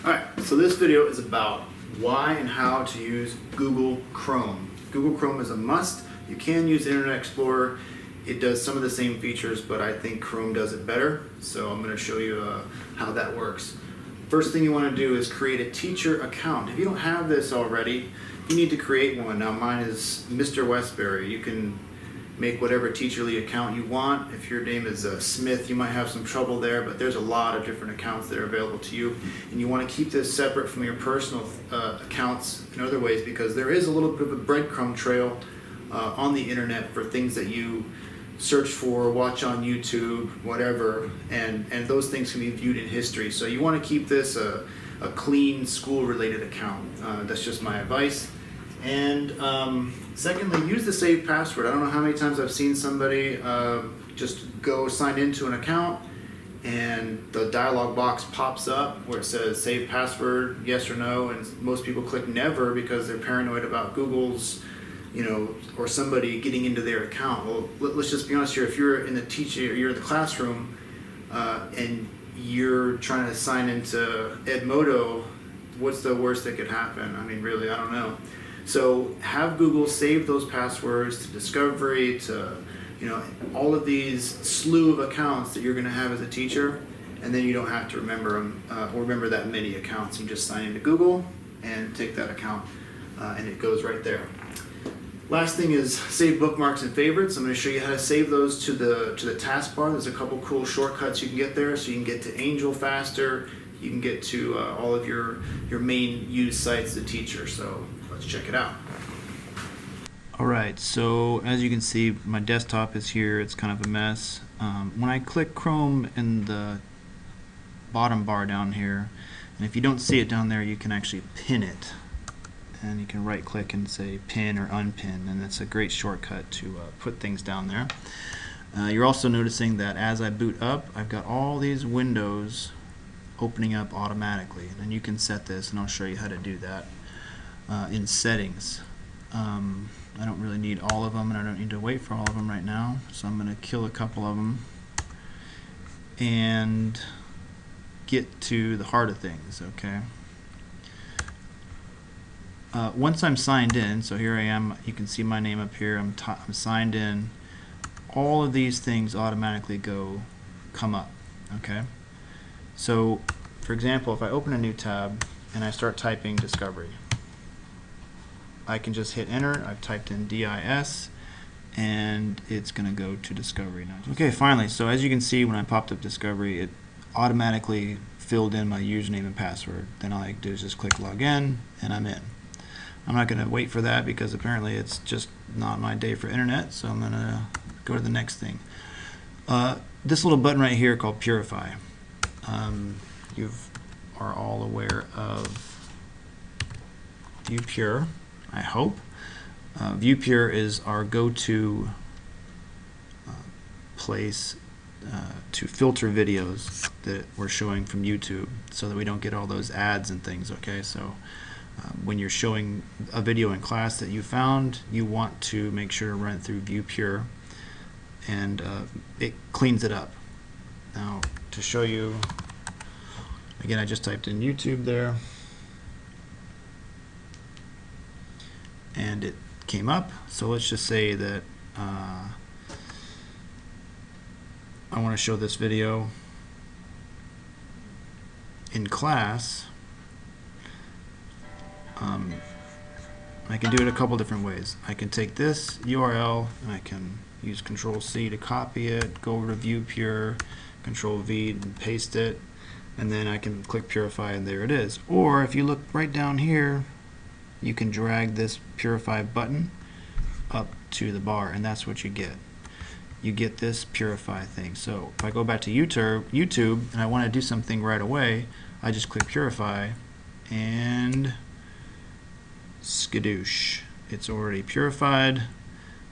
Alright, so this video is about why and how to use Google Chrome. Google Chrome is a must. You can use Internet Explorer. It does some of the same features, but I think Chrome does it better. So I'm going to show you how that works. First thing you want to do is create a teacher account. If you don't have this already, you need to create one. Now mine is Mr. Westbury. You can make whatever Teacherly account you want. If your name is Smith, you might have some trouble there, but there's a lot of different accounts that are available to you. And you want to keep this separate from your personal accounts in other ways, because there is a little bit of a breadcrumb trail on the internet for things that you search for, watch on YouTube, whatever, and those things can be viewed in history. So you want to keep this a clean school-related account. That's just my advice. And secondly, use the save password. I don't know how many times I've seen somebody just go sign into an account and the dialog box pops up where it says save password, yes or no, and most people click never because they're paranoid about Google's, or somebody getting into their account. Well, let's just be honest here. If you're in you're in the classroom and you're trying to sign into Edmodo, what's the worst that could happen? I mean, really, I don't know. So have Google save those passwords to Discovery, to all of these slew of accounts that you're going to have as a teacher, and then you don't have to remember them or remember that many accounts. You just sign into Google and take that account, and it goes right there. Last thing is save bookmarks and favorites. I'm going to show you how to save those to the taskbar. There's a couple cool shortcuts you can get there, so you can get to Angel faster. You can get to all of your main used sites as a teacher. So let's check it out. Alright, so as you can see, my desktop is here. It's kind of a mess. When I click Chrome in the bottom bar down here, and if you don't see it down there, you can actually pin it. And you can right click and say pin or unpin, and that's a great shortcut to put things down there. You're also noticing that as I boot up, I've got all these windows opening up automatically, and you can set this, and I'll show you how to do that in settings. I don't really need all of them, and I don't need to wait for all of them right now, so I'm going to kill a couple of them and get to the heart of things. Okay. Once I'm signed in, so here I am, you can see my name up here, I'm signed in, all of these things automatically come up. Okay. So for example, if I open a new tab and I start typing Discovery, I can just hit enter. I've typed in DIS and it's going to go to Discovery now. Okay, finally, so as you can see, when I popped up Discovery, it automatically filled in my username and password. Then all I do is just click login and I'm in. I'm not going to wait for that because apparently it's just not my day for internet, so I'm going to go to the next thing. This little button right here called Purify. You are all aware of ViewPure, I hope. ViewPure is our go-to place to filter videos that we're showing from YouTube so that we don't get all those ads and things. Okay, so when you're showing a video in class that you found, you want to make sure to run it through ViewPure, and it cleans it up. Now to show you, again, I just typed in YouTube there and it came up. So let's just say that I want to show this video in class. I can do it a couple different ways. I can take this URL and I can use Control-C to copy it, go over to ViewPure, Control-V and paste it, and then I can click Purify and there it is. Or if you look right down here, you can drag this Purify button up to the bar, and that's what you get. You get this Purify thing. So if I go back to YouTube and I want to do something right away, I just click Purify and skadoosh, it's already purified,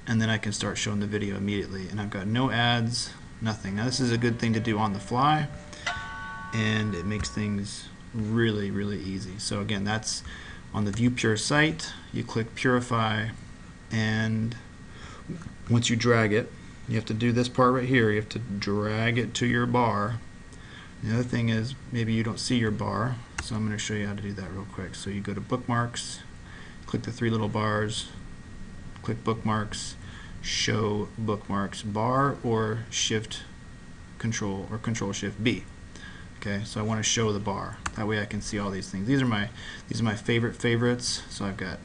and then I can start showing the video immediately, and I've got no ads, nothing. Now this is a good thing to do on the fly, and it makes things really, really easy. So again, that's on the ViewPure site. You click Purify, and once you drag it, you have to do this part right here. You have to drag it to your bar. The other thing is maybe you don't see your bar, So I'm going to show you how to do that real quick. So you go to Bookmarks, click the three little bars, click Bookmarks, Show Bookmarks Bar, or Shift Control or Control Shift B. Okay, so I want to show the bar. That way I can see all these things. These are my favorites. So I've got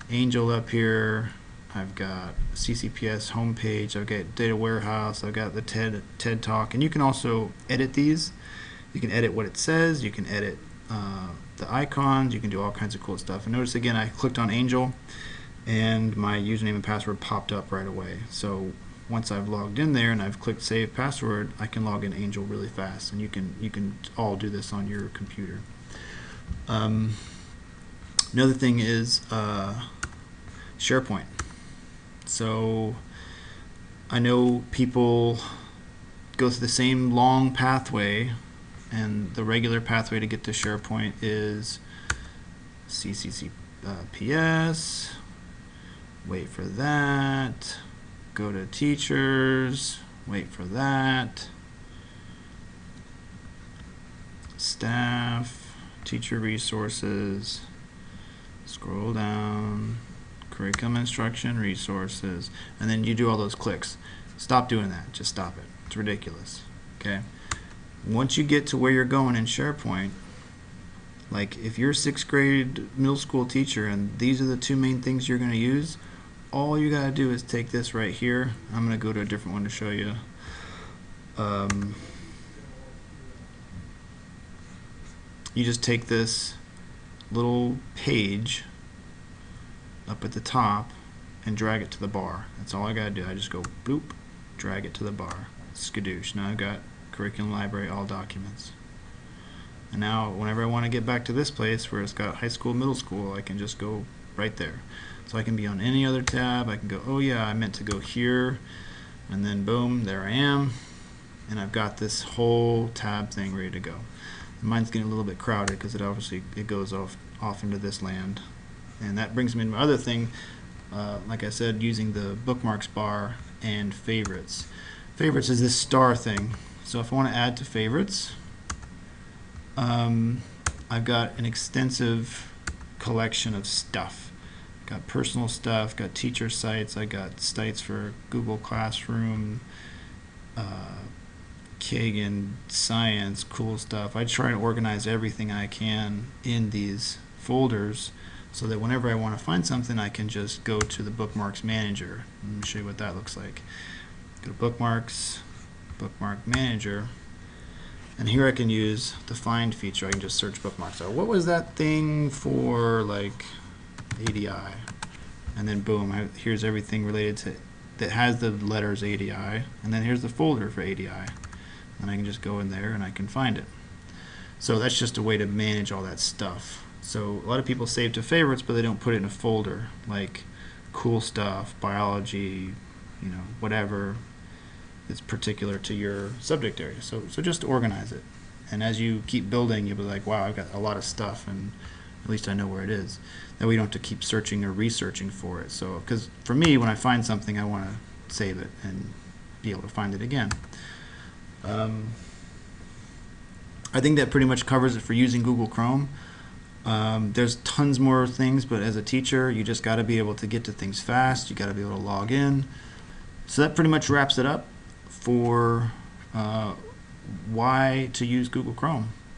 Angel up here. I've got CCPS homepage. I've got Data Warehouse. I've got the TED Talk, and you can also edit these. You can edit what it says. You can edit the icons. You can do all kinds of cool stuff. And notice again, I clicked on Angel, and my username and password popped up right away. So once I've logged in there and I've clicked Save Password, I can log in Angel really fast. And you can all do this on your computer. Another thing is SharePoint. So I know people go through the same long pathway, and the regular pathway to get to SharePoint is CCCPS, wait for that, go to Teachers, wait for that, Staff, Teacher Resources, scroll down, Curriculum Instruction Resources, and then you do all those clicks. Stop doing that. Just stop it. It's ridiculous. Okay? Once you get to where you're going in SharePoint, like if you're a 6th grade middle school teacher and these are the two main things you're going to use, all you got to do is take this right here. I'm going to go to a different one to show you. You just take this little page up at the top and drag it to the bar. That's all I gotta do. I just go bloop, drag it to the bar. Skadoosh. Now I've got curriculum library, all documents. And now whenever I want to get back to this place where it's got high school, middle school, I can just go right there. So I can be on any other tab. I can go, oh yeah, I meant to go here, and then boom, there I am, and I've got this whole tab thing ready to go. Mine's getting a little bit crowded because it goes off into this land. And that brings me to my other thing, like I said, using the bookmarks bar and favorites. Favorites is this star thing. So if I want to add to favorites, I've got an extensive collection of stuff. Got personal stuff, got teacher sites, I got sites for Google Classroom, Kagan, science, cool stuff. I try to organize everything I can in these folders, so that whenever I want to find something, I can just go to the Bookmarks Manager. Let me show you what that looks like. Go to Bookmarks, Bookmark Manager, and here I can use the Find feature. I can just search bookmarks. So what was that thing for, like ADI? And then boom, here's everything related to that has the letters ADI, and then here's the folder for ADI. And I can just go in there and I can find it. So that's just a way to manage all that stuff. So a lot of people save to favorites, but they don't put it in a folder, like cool stuff, biology, whatever is particular to your subject area. So just organize it. And as you keep building, you'll be like, wow, I've got a lot of stuff, and at least I know where it is. That way you don't have to keep searching or researching for it. So, because for me, when I find something, I want to save it and be able to find it again. I think that pretty much covers it for using Google Chrome. There's tons more things, but as a teacher, you just got to be able to get to things fast. You got to be able to log in. So that pretty much wraps it up for why to use Google Chrome.